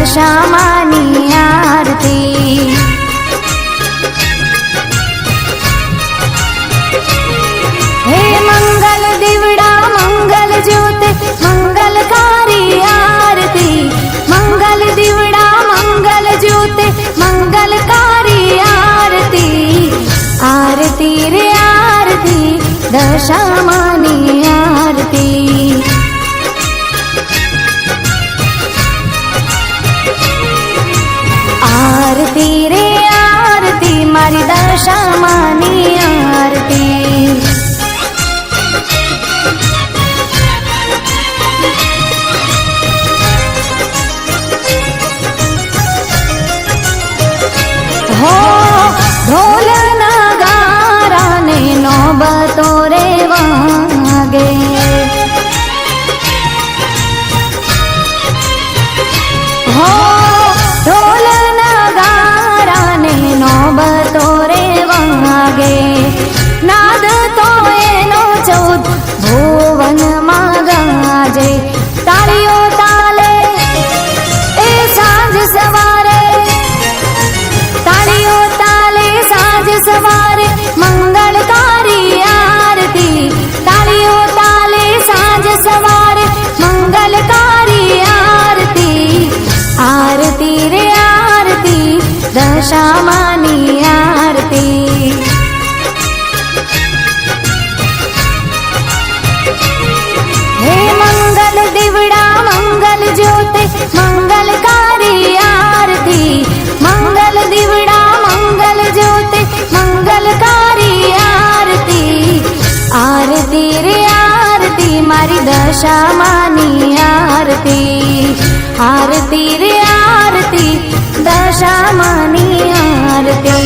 दशामानी आरती। हे मंगल दीवड़ा मंगल ज्योति मंगलकारी आरती। मंगल दीवड़ा मंगल ज्योति मंगलकारी आरती। आरती रे आरती दशामानी आरती। आरती रे आरती मारी दशामानी आरती। हो ढोल नगारा ने नौबतो रे वागे। हो ढोल नगारा ने नौबतो रे वागे। नाद तो एनो 14 भुवन मां गाजे। ताळीओ ताले ए सांज सवारे। ताळीओ ताले सांज सवारे मंगलकारी आरती। ताळीओ ताले सांज सवारे मंगलकारी आरती। आरती रे आरती दशामानी आरती। हे मंगल दीवड़ा मंगल ज्योति मंगलकारी आरती। मंगल दीवड़ा मंगल ज्योति मंगलकारी आरती। आरती रे आरती मारी दशामानी आरती। आरती रे आरती दशामानी आरती।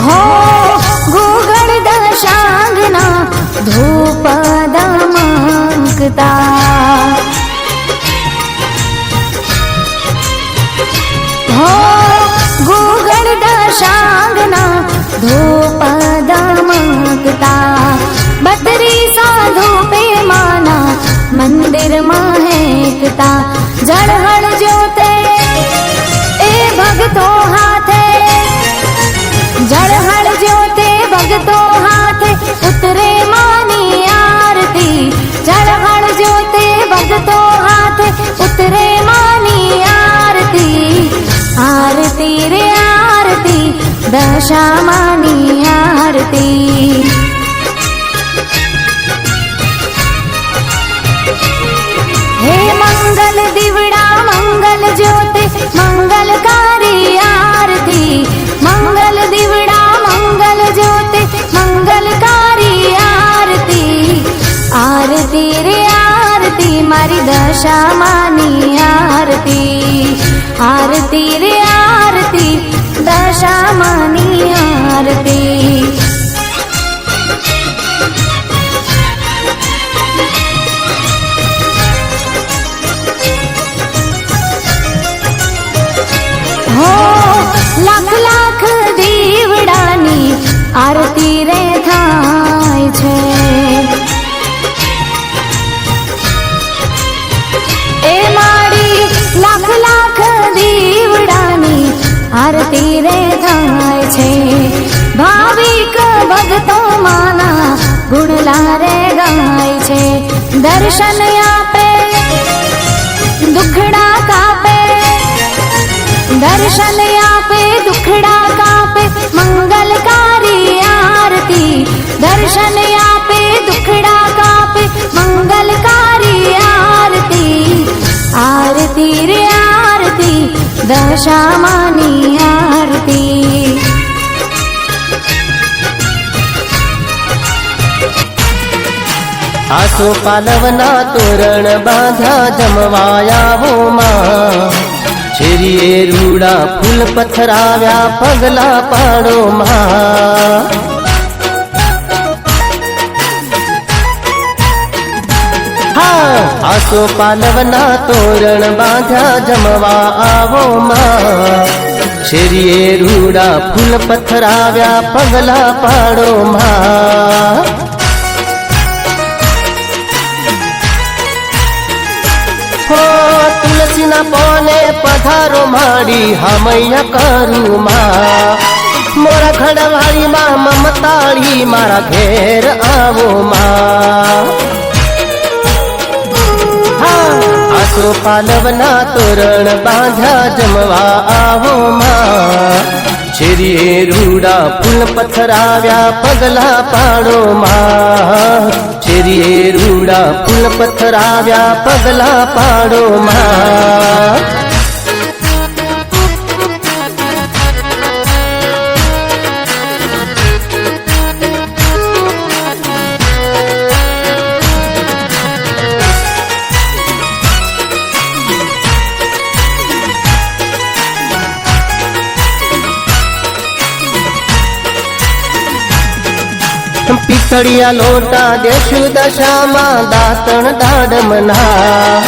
हो गुगळ दशांगना धूप दमकता। हो गुगळ दशांगना धूप दमकता। 32 साधु पे माना मंदिर महकता। जड़हड़ ज्योते ए भगतो हाथे। जड़हड़ ज्योते भगतो हाथे उतरे मानी आरती। जड़हड़ ज्योते भगतो हाथे उतरे मानी आरती। आरती रे आरती दशामानी आरती। हे मंगल दीवड़ा मंगल ज्योति मंगलकारी आरती। मंगल दीवड़ा मंगल ज्योति मंगलकारी आरती। आरती रे आरती मारी दशामानी आरती। आरती रे आरती दशामानी आरती। हो लाख लाख दीवડાની आरती रे थाय छे। ए मारी लाख लाख दीवડાની आरती रे थाय छे। भाविक भक्तो माना गुणला रे गाय छे। दर्शन आपे दुखड़ा कापे। दर्शन आपे दुखड़ा कापे मंगलकारी आरती। दर्शन आपे दुखड़ा कापे मंगलकारी आरती। आरती रे आरती दशामानी आरती। आसो पालवना तोरण बांधा जमवाया वो मां। शेरीए रूड़ा फूल पथराव्या पगला पाड़ो मां। हाँ आसो पालवना तोरण बांधा जमवा आवो मां। શેરીએ રૂડા ફૂલ પથરાવ્યા પગલા પાડો માં તુલસીના પોને પધારો માડી હામૈયા કરું માં મોરા ખડવાળી માં મમતાળી મારા ઘેર આવો માં આસો પાલવના તોરણ બાંધ્યા જમવા આવો માં શેરીએ રૂડા ફૂલ પથરાવ્યા પગલા પાડો માં શેરીએ રૂડા ફૂલ પથરાવ્યા પગલા પાડો માં પિત્તળિયા લોટા દેશું દશામાં દાંતણ દાડમના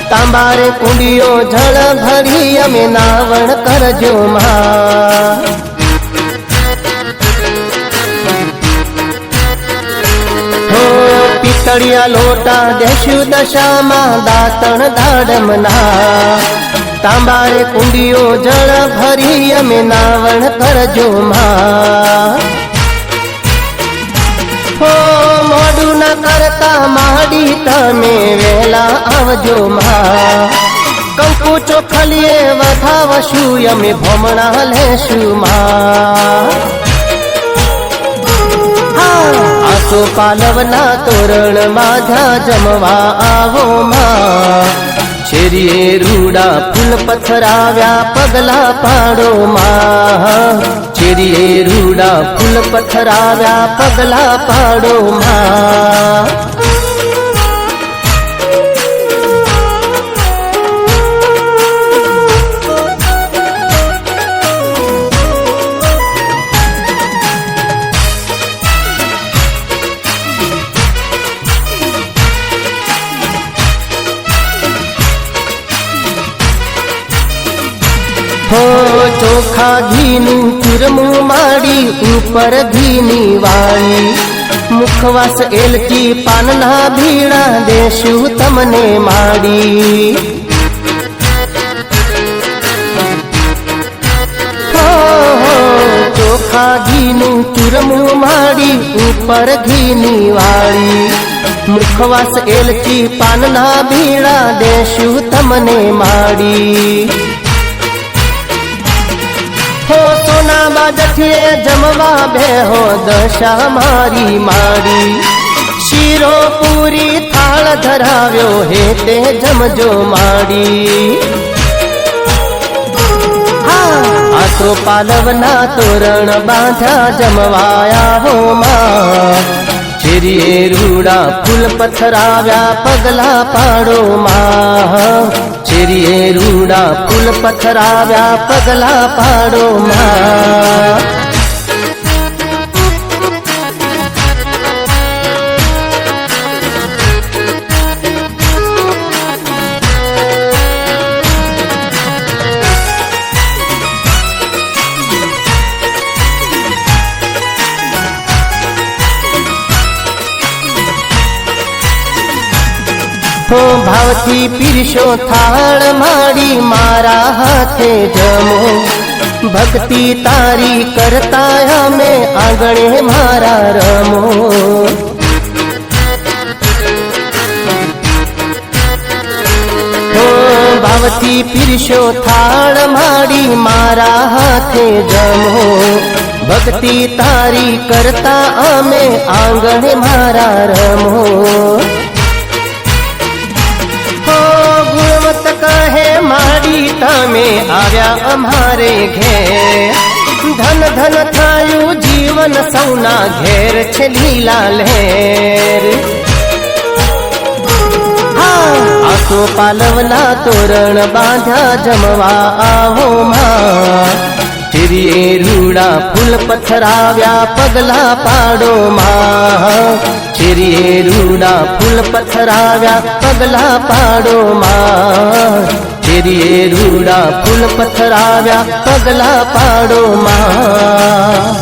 તાંબારે કુંડીઓ જળ ભરી અમે નાવણ કરજો માં હો પિત્તળિયા લોટા દેશું દશામાં દાંતણ દાડમના તાંબારે કુંડીઓ જળ ભરી અમે નાવણ કરજો માં મોડું ન કરતા માડી તમે વેલા આવજો માં કંકુ ચોખલીએ વધાવશું અમે ભમણા લેશું માં આસો પાલવના તોરણ બાંધ્યા જમવા આવો માં શેરીએ રૂડા ફૂલ પથરાવ્યા પગલા પાડો માં શેરીએ રૂડા ફૂલ પથરાવ્યા પગલા પાડો માં ચોખા ઘીનું ચૂરમું માડી ઉપર ઘીની વાળી મુખવાસ એલચી પાનના ભીડા દેશું તમને માડી ચોખા ઘીનું ચૂરમું માડી ઉપર ઘીની વાળી મુખવાસ એલચી પાનના ભીડા દેશું તમને માડી હો સોના બાજઠીએ જમવા બેહો દશા મારી માડી શીરો પૂરી થાળ ધરાવ્યો હે તે જમજો માડી આસો પાલવના તોરણ બાંધ્યા જમવાયા હો માં શેરીએ રૂડા ફૂલ પથરાવ્યા પગલા પાડો માં શેરીએ રૂડા ફૂલ પથરાવ્યા પગલા પાડો માં ભાવથી પીરશો થાળ માડી મારા હાથે જમો ભક્તિ તારી કરતા અમે આંગણે મારા રમો ભાવથી પીરશો થાળ માડી મારા હાથે જમો ભક્તિ તારી કરતા અમે આંગણે મારા રમો કહે માડી તમે આવ્યા અમારે ઘેર ધન ધન થાયું જીવન સૌના ઘેર છે લીલા લહેર આસો પાલવના તોરણ બાંધ્યા જમવા આવો માં શેરીએ રૂડા ફૂલ પથરાવ્યા પગલા પાડો માં શેરીએ રૂડા ફૂલ પથરાવ્યા પગલા પાડો માં તેરીએ રૂડા ફૂલ પથરાવ્યા પગલા પાડો માં.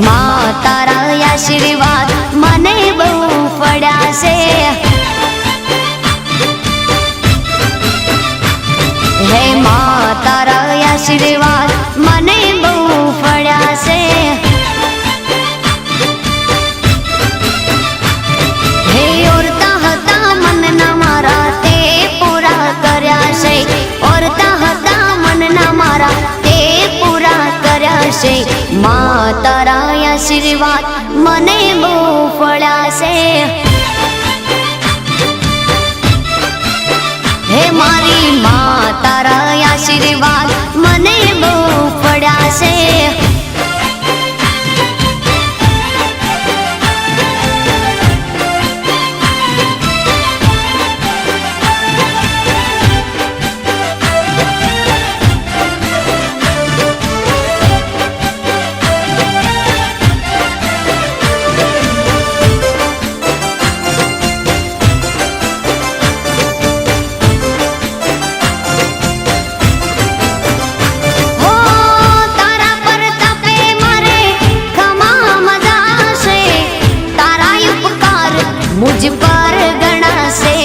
માં તારા આશીર્વાદ મને બહુ પડ્યા છે. હે માં તારા આશીર્વાદ મને બહુ પડ્યા છે. હે ઓરતા હતા મનના મારા તે પૂરા કર્યા છે. ઓરતા હતા મનના મારા તે પૂરા કર્યા છે. માં તારા આશીર્વાદ મને બહુ પડ્યા છે. હે મારી માં તારા આશીર્વાદ મને બહુ પડ્યા છે. મુझ પર ગણાશે.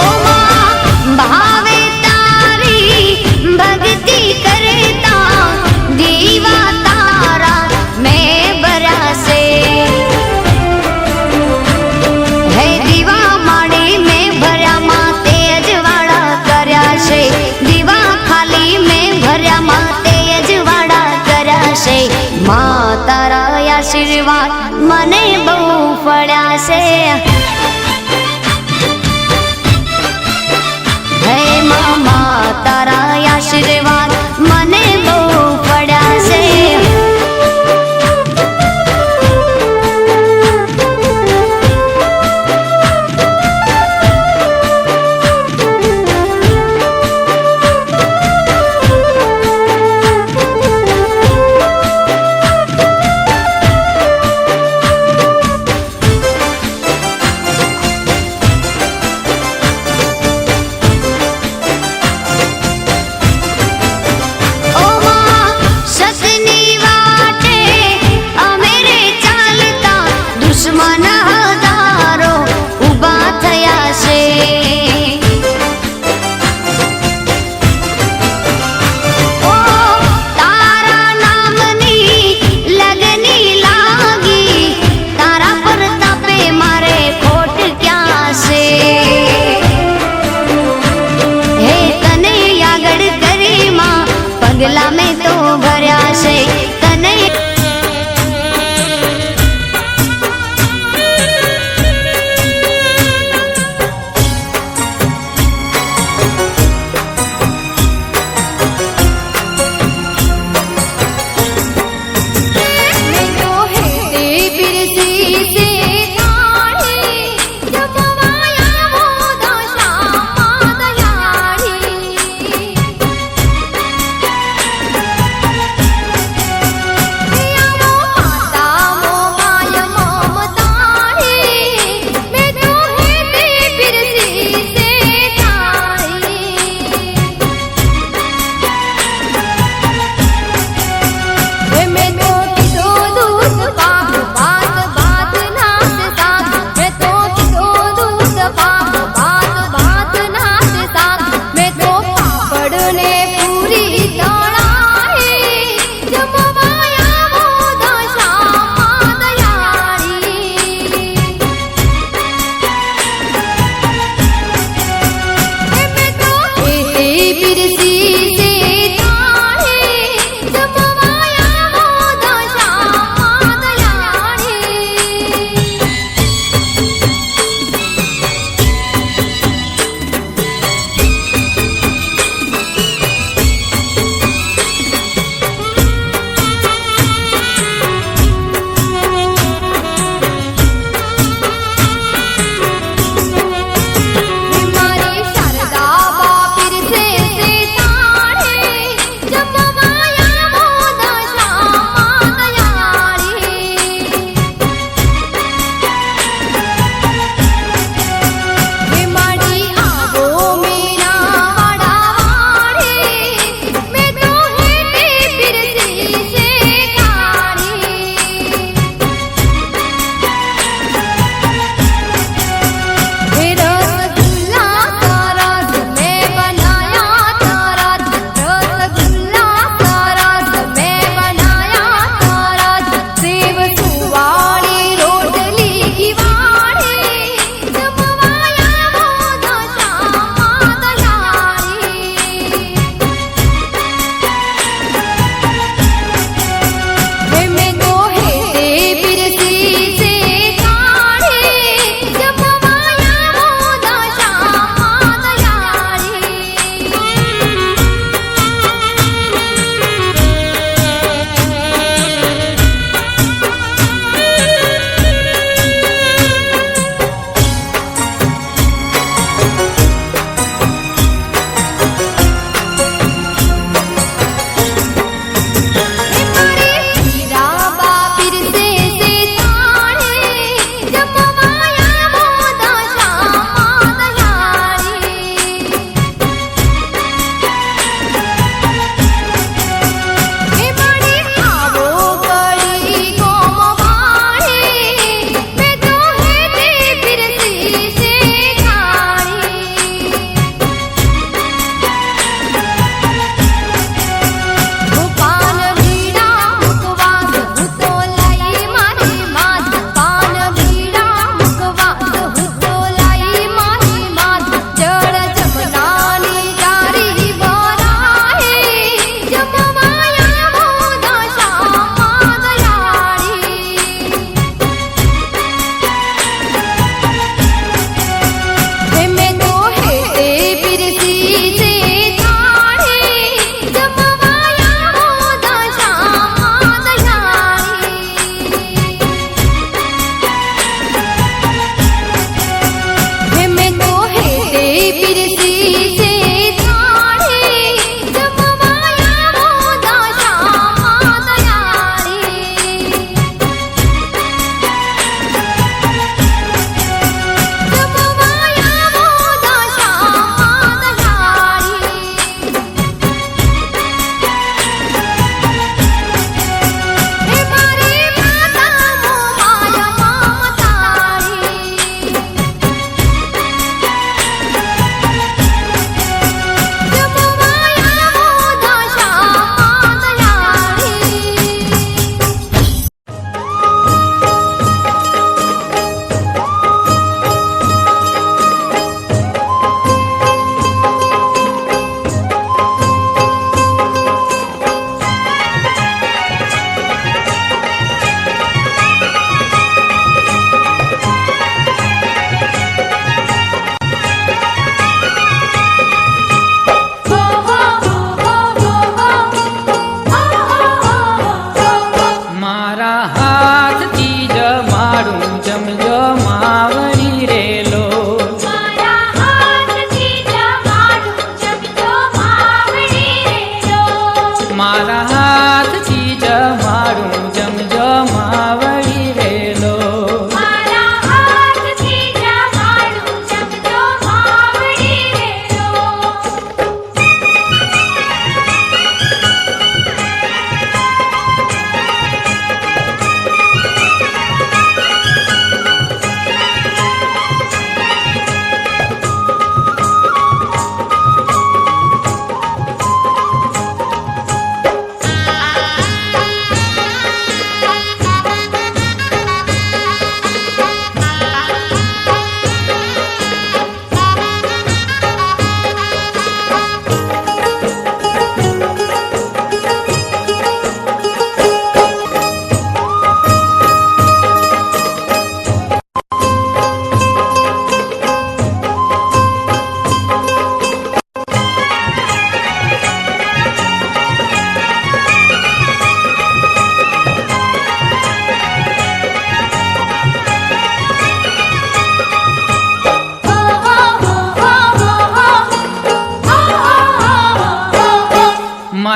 ઓ માં ભાવે તારી ભક્તિ કરતા દીવા તારા મેં ભરાશે. હે દીવા માડી મેં ભર્યા માં તેજ વાળા કર્યા છે. દીવા ખાલી મેં ભર્યા માં તેજ વાળા કર્યા છે. માં તારા આશીર્વાદ મને બહુ પડ્યા છે. હે માં તારા આશીર્વાદ મને બહુ પડ્યા છે.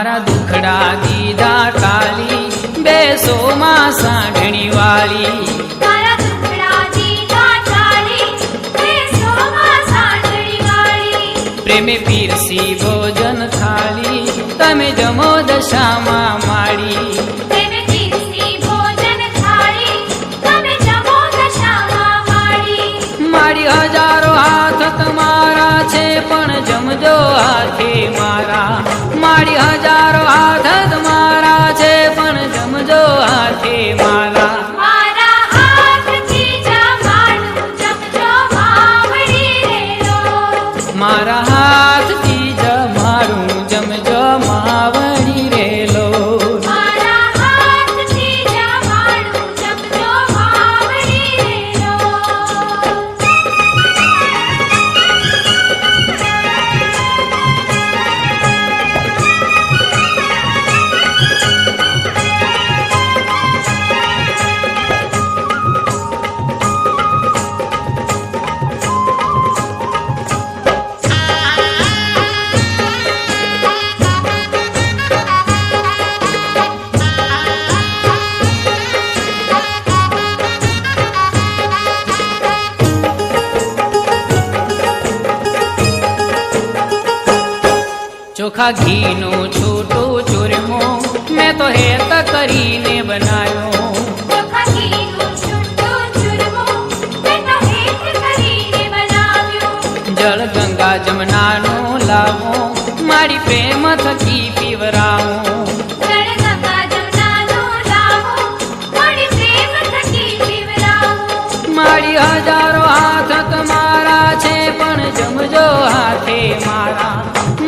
મારા દુખડા દીધા ટાલી, બેસો માં સાંઢણી વાળી. મારા દુખડા દીધા ટાળી, બેસો માં સાંઢણી વાળી. પ્રેમે પીરસી ભોજન થાળી, તમે જમો દશામાં માડી. પ્રેમે પીરસી ભોજન થાળી, તમે જમો દશામાં માડી. મારી હજારો હાથ તમારા છે પણ જમજો હાથે મારા. મારી હજારો હાથ તમારા છે પણ જમજો હાથે મારા. મારા હાથથી જમાડું જમજો માવડી રેલો. મારા હાથથી જમાડું જમજો માવડી રેલો. મારા હાથથી જમાડું જમજો માવડી રેલો. ચોખા ઘીનો છૂટો ચૂરમો મેં તો હેત કરીને બનાવ્યો. ચોખા ઘીનો છૂટો ચૂરમો મેં તો હેત કરીને બનાવ્યો. જળ ગંગા જમનાનો લાવો, મારી પ્રેમ થકી પીવરાવો. જળ ગંગા જમનાનો લાવો, મારી પ્રેમ થકી પીવરાવો. મારી હજારો હાથ તમારા છે પણ જમજો હાથે મારા.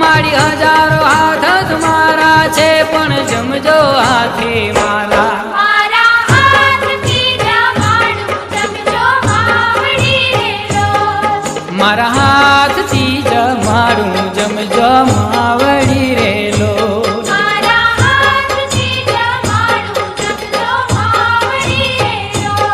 મારી હજારો હાથ તમારા છે પણ જમજો હાથે મારા. મારા હાથથી જમાડું જમજો માવડી રેલો. મારા હાથથી જમાડું જમજો માવડી રેલો. મારા હાથથી જમાડું જમજો માવડી રેલો.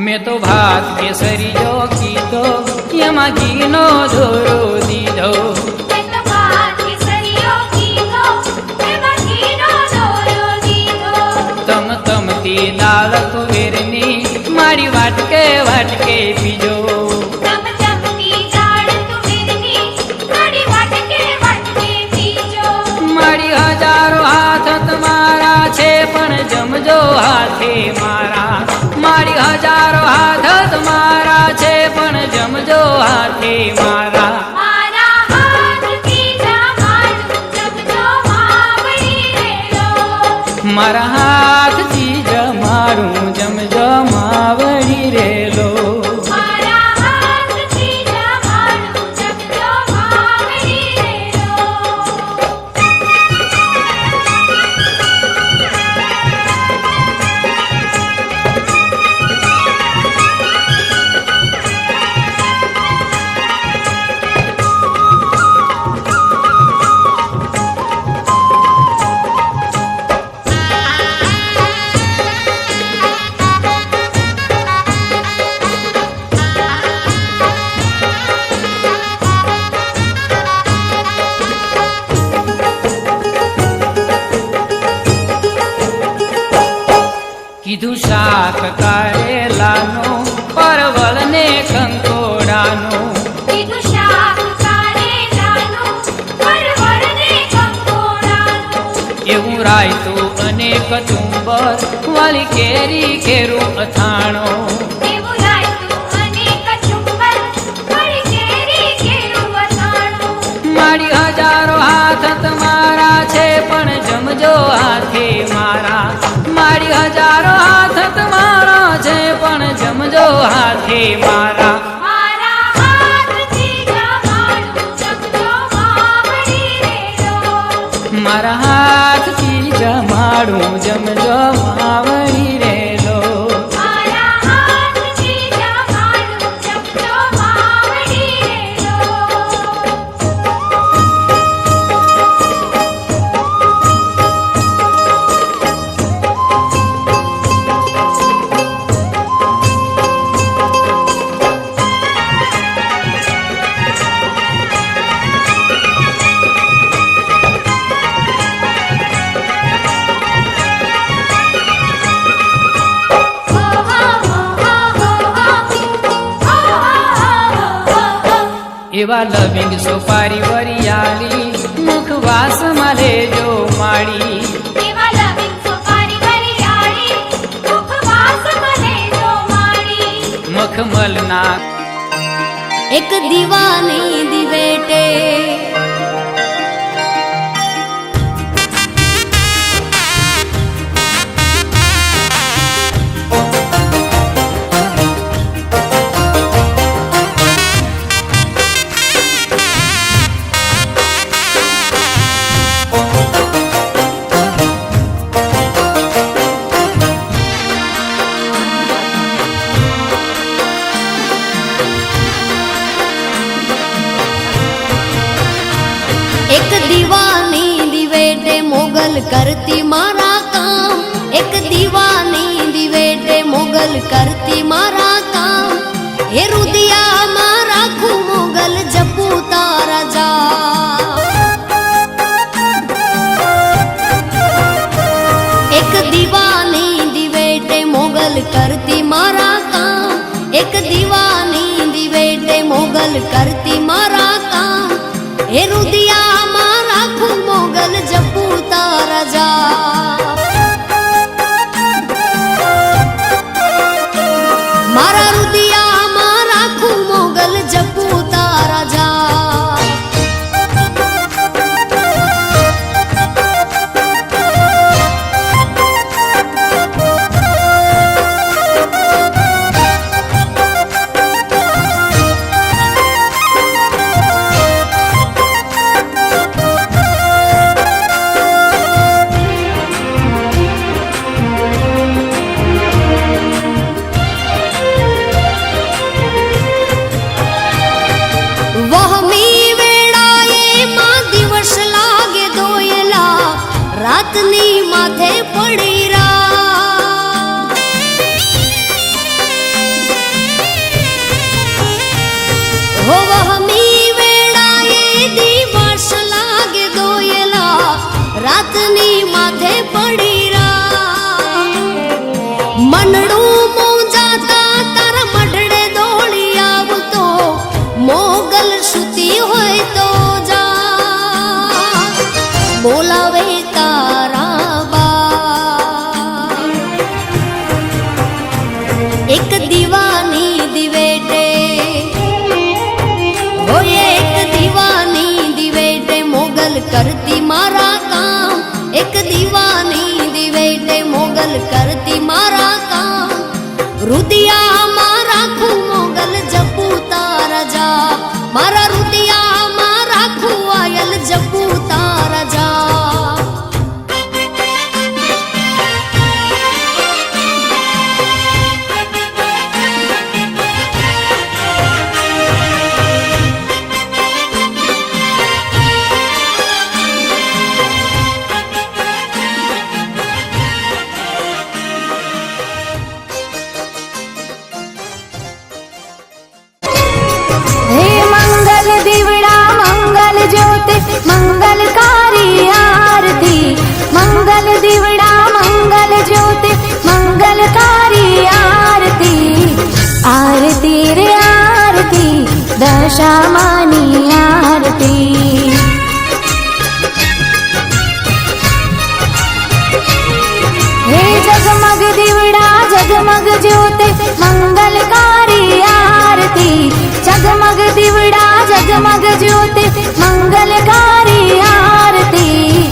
મેં તો ભાત કેસરીયો કીધો, એમાં ઘીનો દોરો દીધો. મેં તો ભાત કેસરીયો કીધો, એમાં ઘીનો દોરો દીધો. તમતી દાળ તુવેરની મારી વાટકે વાટકે પીજો. ચમચમતી દાળ તુવેરની મારી વાટકે વાટકે પીજો. મારી હજારો હાથ તમારા છે પણ જમજો હાથે મારા. મારી હજારો હાથ તમારા છે પણ જમજો હાથે મારા. મારા હાથથી જમાડું જમજો માવડી રેલો. મારા હાથથી જમાડું જમજો માવડી રેલો. મારા હાથથી જમાડું જમજો માવડી રેલો. કીધું શાક કારેલાનું, પરવળ ને કંકોડાનું. કીધું શાક કારેલાનું, પરવળ ને કંકોડાનું. એવું રાયતું અને કચુંબર, વાલી કેરી કેરું અથાણું. એવું રાયતું અને કચુંબર, વાળી કેરી કેરું અથાણું. મારી હજારો હાથ તમારા છે પણ જમજો હાથે મારા. મારી હજારો હાથ તમારા છે પણ જમજો હાથે મારા. મારા હાથથી જમાડું જમજો માવડી રેલો. મારા હાથથી જમાડું જમજો માવડી રે લો. મારા હાથથી જમાડું જમજો માવડી રે લો. એવા લવિંગ સોપારી વરિયાળી મુખવાસમાં લેજો માળી. એવા લવિંગ સોપારી વરિયાળી મુખવાસમાં લેજો માળી. મખમલના એક દીવાની દિવેટે એક દીવાની દિવેટે મોગલ કરતી મારા કામ. એક દીવાની દિવેટે મોગલ કરતી મારા કામ. હે રુદિયામાં રાખું મોગલ જપું તારા જા. એક દીવાની દિવેટે મોગલ કરતી મારા કામ. એક દીવાની દિવેટે મોગલ કરતી મારા કામ. હે રુદિયામાં રાખું મોગલ જપું તારા જા. મારા રુદિયામાં રાખું મોગલ જપું તારા જા. વહમી વેળાએ માં દિવસ લાગે દોયલા રાતની માથે પડી રા. હો વહમી વેળાએ દિવસ લાગે દોયલા રાતની માથે પડી રા. મનડું મોજાતા તારા મઢડે દોડી આવતો મોગલ સુતી હોય તો જા. બોલાવે તારા બા. એક દીવાની દિવેટે હોય એક દીવાની દિવેટે મોગલ કરતી મારા કામ. એક દીવાની દિવેટે મોગલ કરતી મારા કામ. રુદિયામાં રાખું મોગલ જપું તારા જા. મારા રુદિયામાં રાખું આયલ જપું તારા જા. હે મંગલ દીવડા મંગલ જ્યોતિ મંગલકારી આરતી. મંગલ દીવડા મંગલ જ્યોતિ મંગલકારી આરતી. આરતી રે આરતી દશામાની આરતી. હે જગમગ દીવડા જગમગ જ્યોતિ મંગલકારી આરતી. જગમગ દીવડા જગમગ જ્યોતિ મંગલકારી આરતી.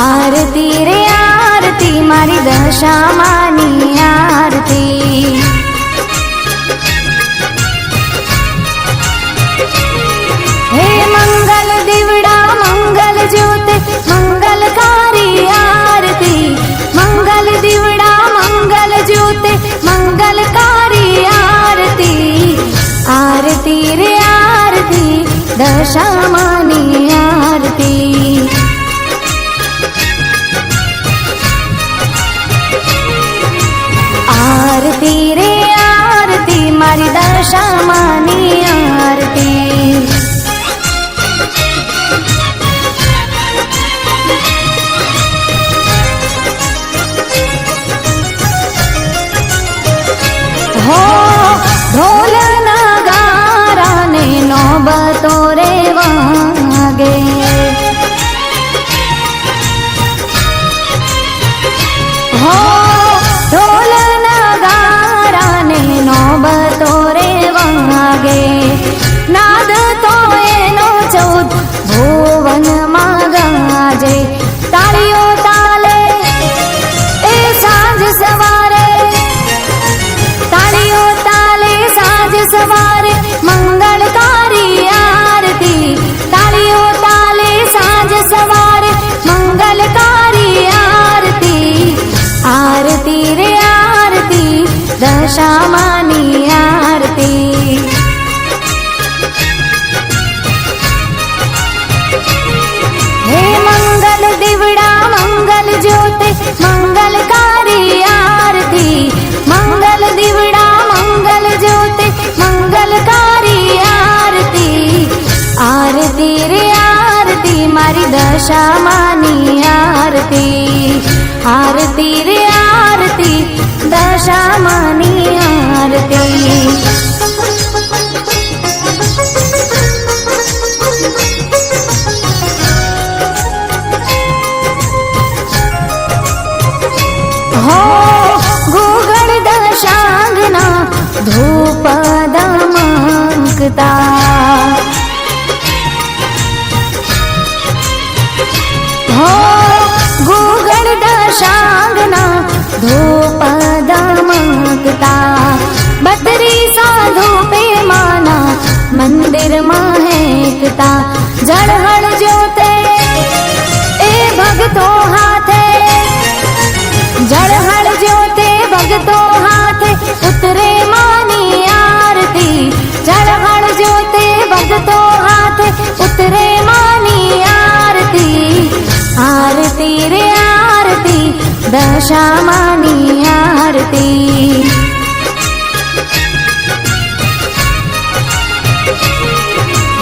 આરતી રે આરતી મારી દશામાની આરતી. હે મંગલ દીવડા મંગલ જ્યોતિ મંગલકારી આરતી. દશામાની આરતી. આરતી રે આરતી મારી દશામાની આરતી. હો ઢોલ નગારા ને નોબતો રે વાગે. હો ઢોલ નગારા ને નોબતો રે વાગે. નાદ તો એનો 14 ભુવનમાં ગાજે. તાળીઓ તાલે એ સાંજ સવારે. તાળીઓ તાલે સાંજ સવારે મંગળકારી આરતી. તાળીઓ તાલે સાંજ સવારે મંગળકારી આરતી. આરતી રે આરતી દશામાની આરતી. હે મંગલ દીવડા મંગલ જ્યોતે મંગલકારી આરતી. મંગલ દીવડા મંગલ જ્યોતે મંગલકારી આરતી. આરતી રે આરતી મારી દશામાની આરતી. આરતી રે આરતી દશામાની આરતી. હો ગુગળ દશાંગના ધૂપ દમકતા. હો ગુગળ દશાંગના ધૂપ દમકતા. 32 ધૂપે માના મંદિરમાં હેકતા. ઝળહળ જ્યોતે એ ભગતો હાથે. ઝળહળ જ્યોતે ભગતો હાથે ઉતરે માની આરતી. ઝળહળ જ્યોતે ભગતો હાથે ઉતરે માની આરતી. આરતી રે આરતી દશામાની આરતી.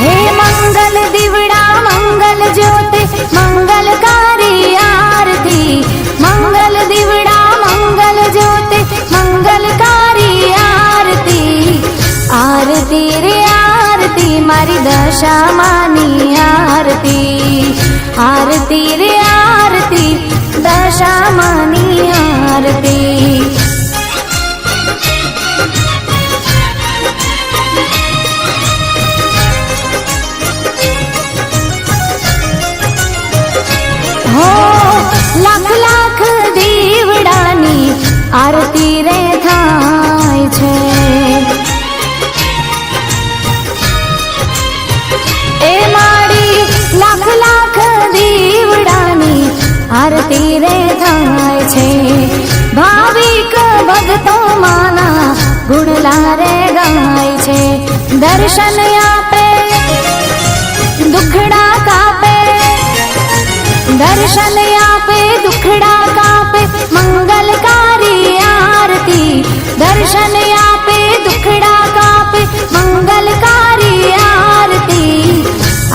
હે મંગલ દીવડા મંગલ જ્યોતે મંગલકારી આરતી. મંગલ દીવડા મંગલ જ્યોતે મંગલકારી આરતી. આરતી રે આરતી મારી દશામાની આરતી. આરતી રે આરતી દશામાની આરતી. હો લાખ લાખ દીવડાની આરતી રે થાય છે. એ મારી લાખ લાખ દીવડાની આરતી રે થાય છે. ભાવિક ભક્તો માના ગુણલા રે ગાય છે. દર્શન આપે દુખડા કાપે. દર્શન આપે દુખડા કાપે મંગલકારી આરતી. દર્શન આપે દુખડા કાપે મંગલકારી આરતી.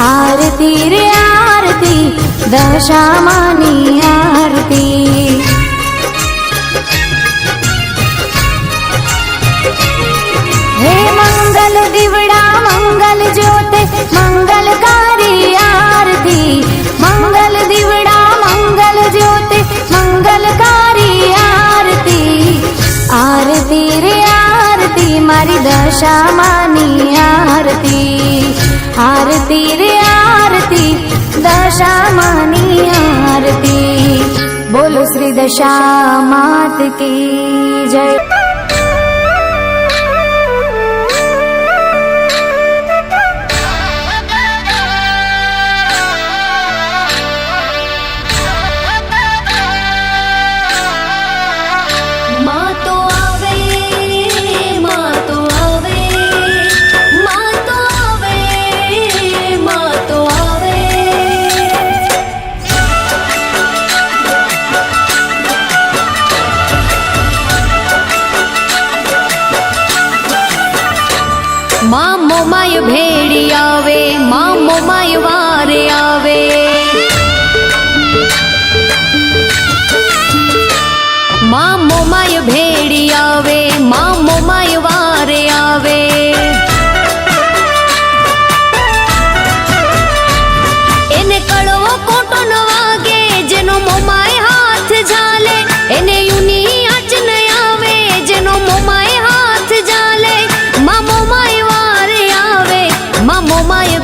આરતી રે આરતી દશામાની આરતી. હે મંગલ દીવડા મંગલ જ્યોતે મંગલકારી આરતી. મંગલ દીવડા મંગલ જ્યોતે મંગલકારી આરતી. આરતી રે આરતી મારી દશામાની આરતી. આરતી રે આરતી દશામાની આરતી. બોલો શ્રી દશા માત કી જય. માં તો આવે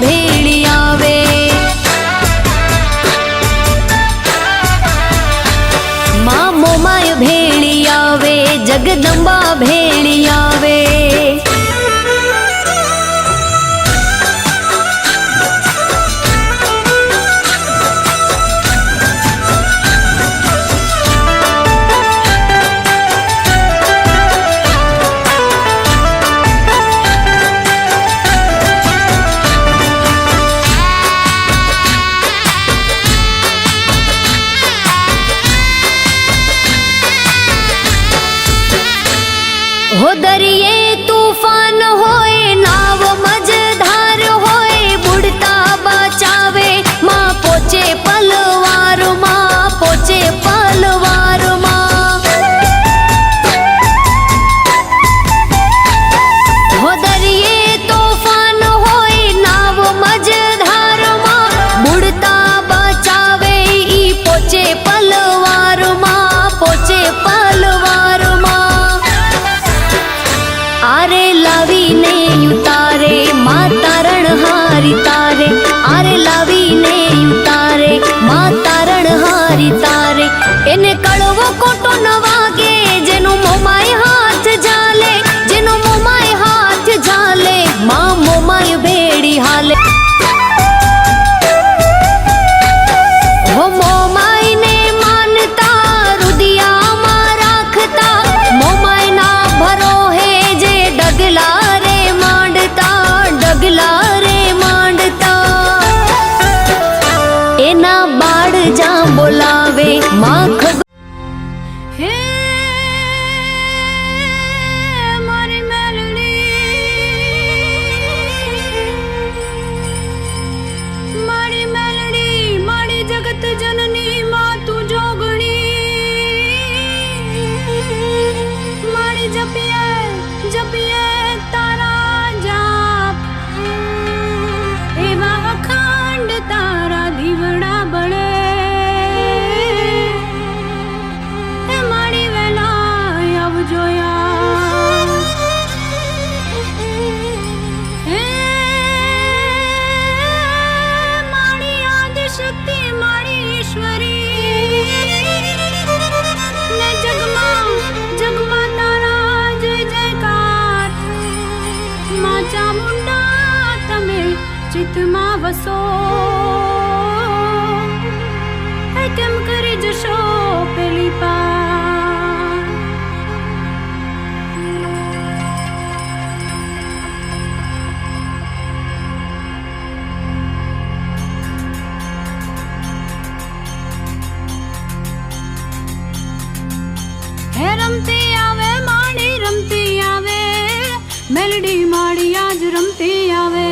ભેળી આવે, માં મોમાય ભેળી આવે, જગદંબા ભેળી આવે. હો દરિયે તૂફાન હોય, નાવ મજધાર હોય, બુડતા બચાવે, માં પોચે પલવારમાં, પોચે પલવારમાં. હો દરિયે તોફાન હોય, નાવ મજધારમાં, બુડતા બચાવે, ઈ પોચે પલવારમાં, પોચે પલવારમાં. આરે લાવીને ઉતારે, માં તારણ હારી તારે, આરે લાવીને ઉતારે, માં તારણ હારી તારે. એને કડવો કોટો ન વાગે, જેનું મોમાય હાથ ઝાલે, જેનું મોમાય હાથ ઝાલે, માં મોમાય ભેળી હાલે. હો મોમાય ને માનતા, રુદિયામાં રાખતા, મોમાય ના ભરોહે જે ડગલા રે માંડતા, ડગલા રે માંડતા. એના બાળ જ્યાં બોલાવે, માં ખબર. હે મારી મેલડી, મારી મેલડી, મારી જગત જનની, માં તું જોગણી. મારી જપીએ જપીએ તારા જાપ, એવા અખંડ તારા દીવડા બળે. એ મારી વેલા આવજો યાર. હે મારી આદિશક્તિ, મારી ઈશ્વરી, ને જગમાં જગમાં તારા જય જયકાર. માં ચામુંડા તમે ચિત્તમાં વસો, એ કેમ કરી જશો પેલી પાર. હે રમતી આવે માડી, રમતી આવે મેલડી, માડી આજ રમતી આવે.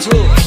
છું